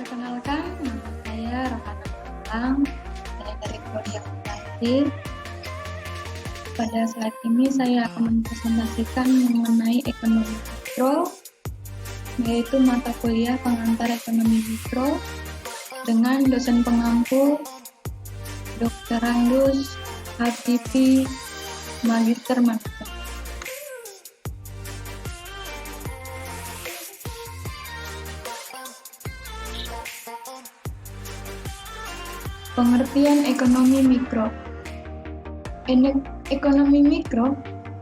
Perkenalkan, nama saya Rohana Malang. Saya dari Prodi Akuntansi. Pada slide ini saya akan mempresentasikan mengenai ekonomi mikro, yaitu mata kuliah pengantar ekonomi mikro dengan dosen pengampu Dr. Randus HPP Magister Manajemen. Pengertian ekonomi mikro. Ekonomi mikro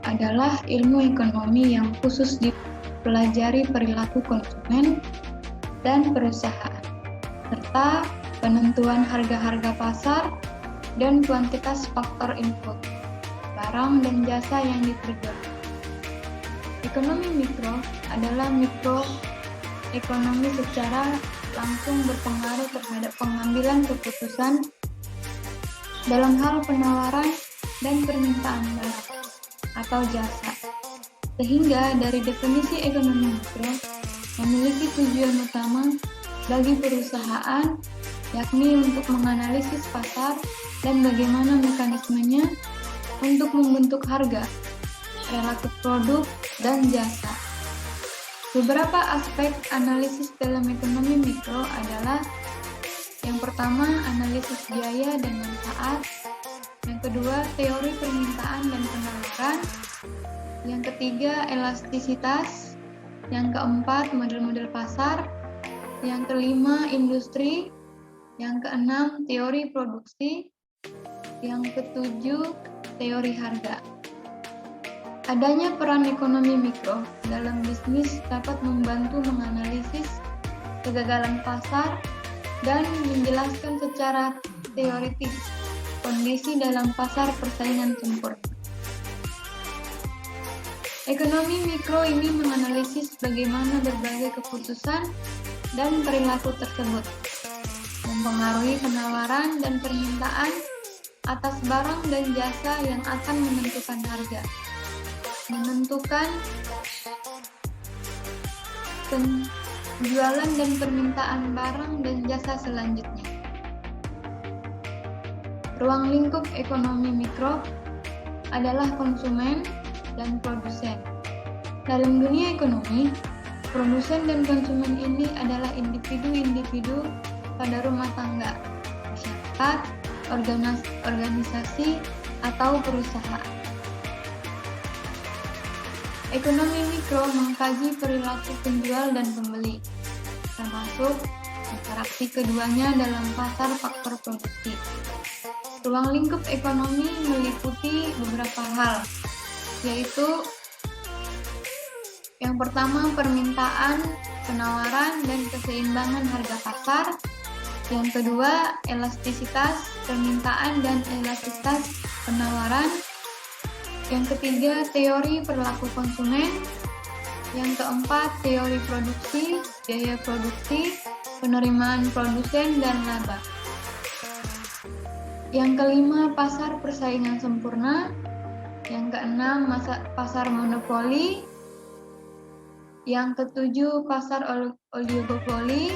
adalah ilmu ekonomi yang khusus dipelajari perilaku konsumen dan perusahaan, serta penentuan harga-harga pasar dan kuantitas faktor input, barang dan jasa yang diperjualbelikan. Ekonomi mikro adalah mikroekonomi secara langsung berpengaruh terhadap pengambilan keputusan dalam hal penawaran dan permintaan barang atau jasa. Sehingga dari definisi ekonomi mikro memiliki tujuan utama bagi perusahaan, yakni untuk menganalisis pasar dan bagaimana mekanismenya untuk membentuk harga, relatif produk, dan jasa. Beberapa aspek analisis dalam ekonomi mikro adalah yang pertama, analisis biaya dan manfaat. Yang kedua, teori permintaan dan penawaran. Yang ketiga, elastisitas. Yang keempat, model-model pasar. Yang kelima, industri. Yang keenam, teori produksi. Yang ketujuh, teori harga. Adanya peran ekonomi mikro dalam bisnis dapat membantu menganalisis kegagalan pasar dan menjelaskan secara teoritis kondisi dalam pasar persaingan sempurna. Ekonomi mikro ini menganalisis bagaimana berbagai keputusan dan perilaku tersebut mempengaruhi penawaran dan permintaan atas barang dan jasa yang akan menentukan harga, menentukan penjualan dan permintaan barang dan jasa selanjutnya. Ruang lingkup ekonomi mikro adalah konsumen dan produsen. Dalam dunia ekonomi, produsen dan konsumen ini adalah individu-individu pada rumah tangga, masyarakat, organisasi, atau perusahaan. Ekonomi mikro mengkaji perilaku penjual dan pembeli, termasuk interaksi keduanya dalam pasar faktor produksi. Ruang lingkup ekonomi meliputi beberapa hal, yaitu yang pertama, permintaan, penawaran, dan keseimbangan harga pasar. Yang kedua, elastisitas, permintaan, dan elastisitas penawaran. Yang ketiga, teori perilaku konsumen. Yang keempat, teori produksi, biaya produksi, penerimaan produsen, dan laba. Yang kelima, pasar persaingan sempurna. Yang keenam, pasar monopoli. Yang ketujuh, pasar oligopoli.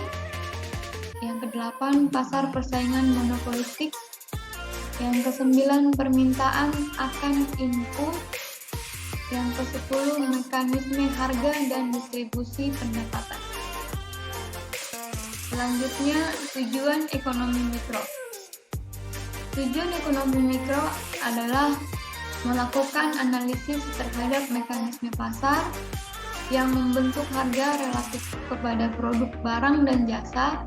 Yang kedelapan, pasar persaingan monopolistik. Yang kesembilan, permintaan akan input. Yang kesepuluh, mekanisme harga dan distribusi pendapatan. Selanjutnya, tujuan ekonomi mikro. Tujuan ekonomi mikro adalah melakukan analisis terhadap mekanisme pasar yang membentuk harga relatif kepada produk barang dan jasa,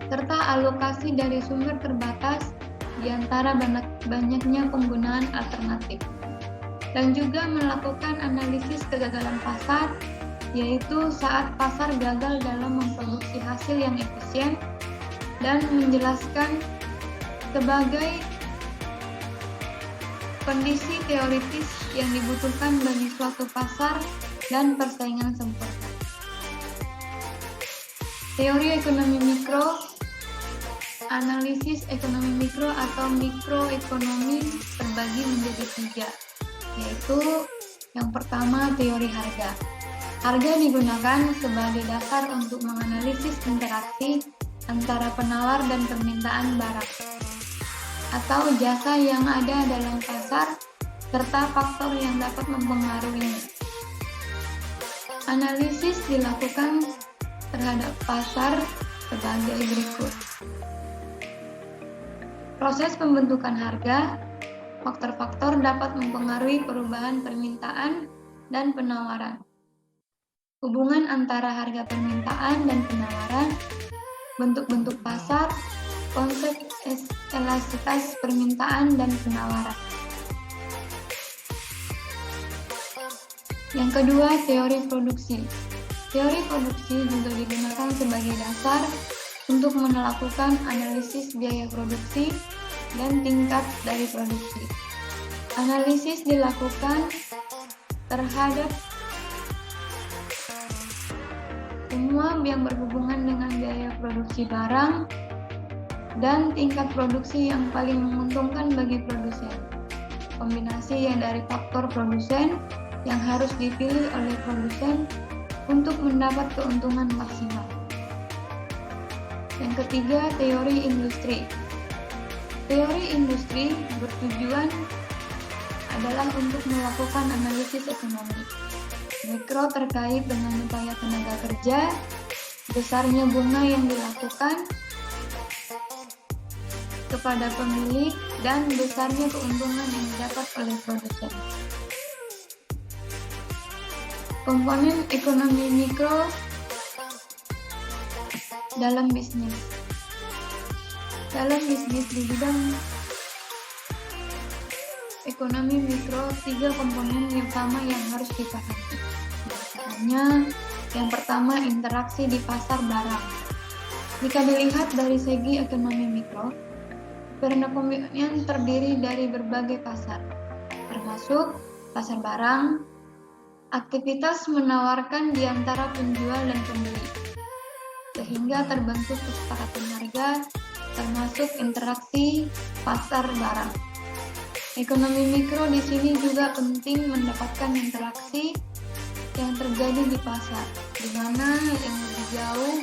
serta alokasi dari sumber terbatas di antara banyaknya penggunaan alternatif, dan juga melakukan analisis kegagalan pasar, yaitu saat pasar gagal dalam memproduksi hasil yang efisien, dan menjelaskan sebagai kondisi teoritis yang dibutuhkan bagi suatu pasar dan persaingan sempurna. Teori ekonomi mikro. Analisis ekonomi mikro atau mikroekonomi terbagi menjadi 3, yaitu yang pertama, teori harga. Harga digunakan sebagai dasar untuk menganalisis interaksi antara penawar dan permintaan barang atau jasa yang ada dalam pasar serta faktor yang dapat mempengaruhinya. Analisis dilakukan terhadap pasar sebagai berikut. Proses pembentukan harga, faktor-faktor dapat mempengaruhi perubahan permintaan dan penawaran. Hubungan antara harga permintaan dan penawaran, bentuk-bentuk pasar, konsep elastisitas permintaan dan penawaran. Yang kedua, teori produksi. Teori produksi juga digunakan sebagai dasar untuk melakukan analisis biaya produksi dan tingkat dari produksi. Analisis dilakukan terhadap semua yang berhubungan dengan biaya produksi barang dan tingkat produksi yang paling menguntungkan bagi produsen. Kombinasi yang dari faktor produsen yang harus dipilih oleh produsen untuk mendapat keuntungan maksimal. Yang ketiga, teori industri. Teori industri bertujuan adalah untuk melakukan analisis ekonomi mikro terkait dengan upaya tenaga kerja, besarnya bunga yang dilakukan kepada pemilik, dan besarnya keuntungan yang didapat oleh produsen. Komponen ekonomi mikro dalam bisnis. Dalam bisnis di bidang ekonomi mikro, 3 komponen utama yang harus dipahami. Yang pertama, interaksi di pasar barang. Jika dilihat dari segi ekonomi mikro, perekonomian terdiri dari berbagai pasar, termasuk pasar barang. Aktivitas menawarkan di antara penjual dan pembeli, sehingga terbentuk kesepakatan harga, termasuk interaksi pasar barang. Ekonomi mikro di sini juga penting mendapatkan interaksi yang terjadi di pasar, di mana yang lebih jauh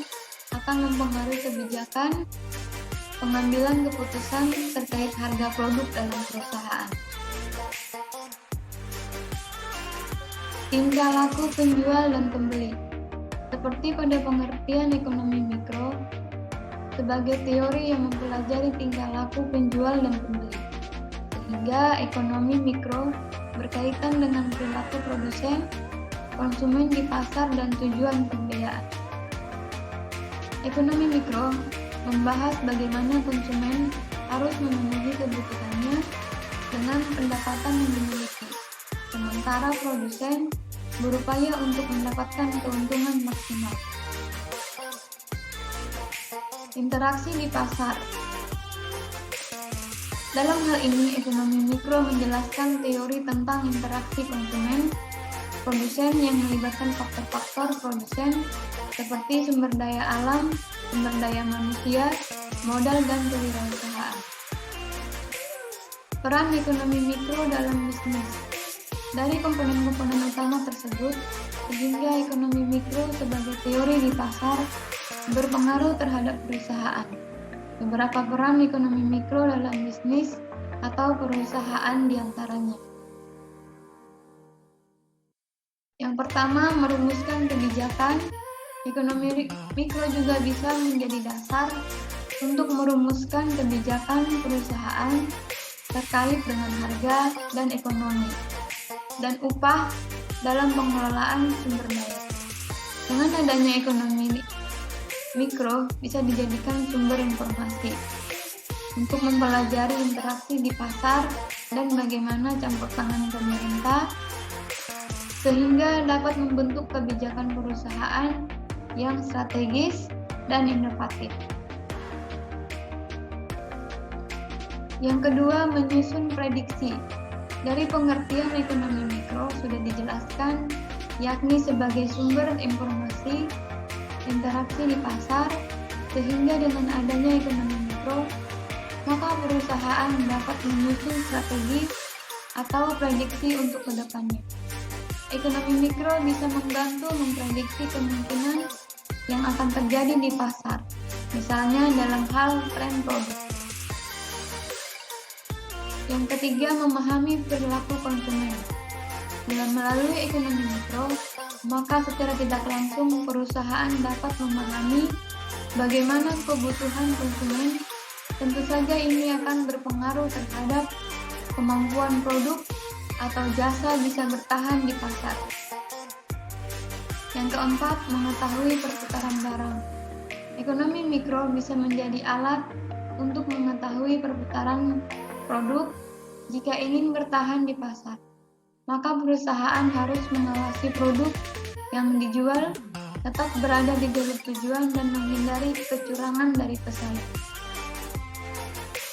akan mempengaruhi kebijakan pengambilan keputusan terkait harga produk dalam perusahaan. Tingkah laku penjual dan pembeli. Seperti pada pengertian ekonomi mikro, sebagai teori yang mempelajari tingkah laku penjual dan pembeli, sehingga ekonomi mikro berkaitan dengan perilaku produsen, konsumen di pasar, dan tujuan pembiayaan. Ekonomi mikro membahas bagaimana konsumen harus memenuhi kebutuhannya dengan pendapatan yang dimiliki, sementara produsen berupaya untuk mendapatkan keuntungan maksimal. Interaksi di pasar. Dalam hal ini, ekonomi mikro menjelaskan teori tentang interaksi konsumen, produsen yang melibatkan faktor-faktor produsen seperti sumber daya alam, sumber daya manusia, modal, dan kewirausahaan. Peran ekonomi mikro dalam bisnis. Dari komponen-komponen utama tersebut, sehingga ekonomi mikro sebagai teori di pasar berpengaruh terhadap perusahaan. Beberapa peran ekonomi mikro dalam bisnis atau perusahaan diantaranya. Yang pertama, merumuskan kebijakan. Ekonomi mikro juga bisa menjadi dasar untuk merumuskan kebijakan perusahaan terkait dengan harga dan ekonomi dan upah dalam pengelolaan sumber daya. Dengan adanya ekonomi mikro bisa dijadikan sumber informasi untuk mempelajari interaksi di pasar dan bagaimana campur tangan pemerintah sehingga dapat membentuk kebijakan perusahaan yang strategis dan inovatif. Yang kedua, menyusun prediksi. Dari pengertian ekonomi mikro sudah dijelaskan, yakni sebagai sumber informasi interaksi di pasar, sehingga dengan adanya ekonomi mikro, maka perusahaan dapat menyusun strategi atau prediksi untuk kedepannya. Ekonomi mikro bisa membantu memprediksi kemungkinan yang akan terjadi di pasar, misalnya dalam hal tren produk. Yang ketiga, memahami perilaku konsumen. Dengan melalui ekonomi mikro, maka secara tidak langsung perusahaan dapat memahami bagaimana kebutuhan konsumen. Tentu saja ini akan berpengaruh terhadap kemampuan produk atau jasa bisa bertahan di pasar. Yang keempat, mengetahui perputaran barang. Ekonomi mikro bisa menjadi alat untuk mengetahui perputaran produk jika ingin bertahan di pasar. Maka perusahaan harus mengawasi produk yang dijual tetap berada di jalur tujuan dan menghindari kecurangan dari pesaing.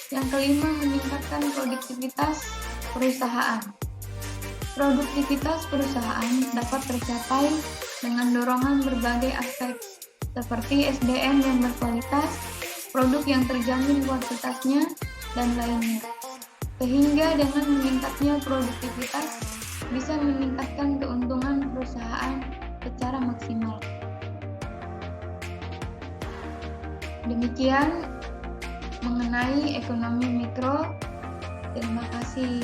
Yang kelima, meningkatkan produktivitas perusahaan. Produktivitas perusahaan dapat tercapai dengan dorongan berbagai aspek seperti SDM yang berkualitas, produk yang terjamin kualitasnya, dan lainnya. Sehingga dengan meningkatnya produktivitas bisa meningkatkan keuntungan perusahaan secara maksimal. Demikian mengenai ekonomi mikro. Terima kasih.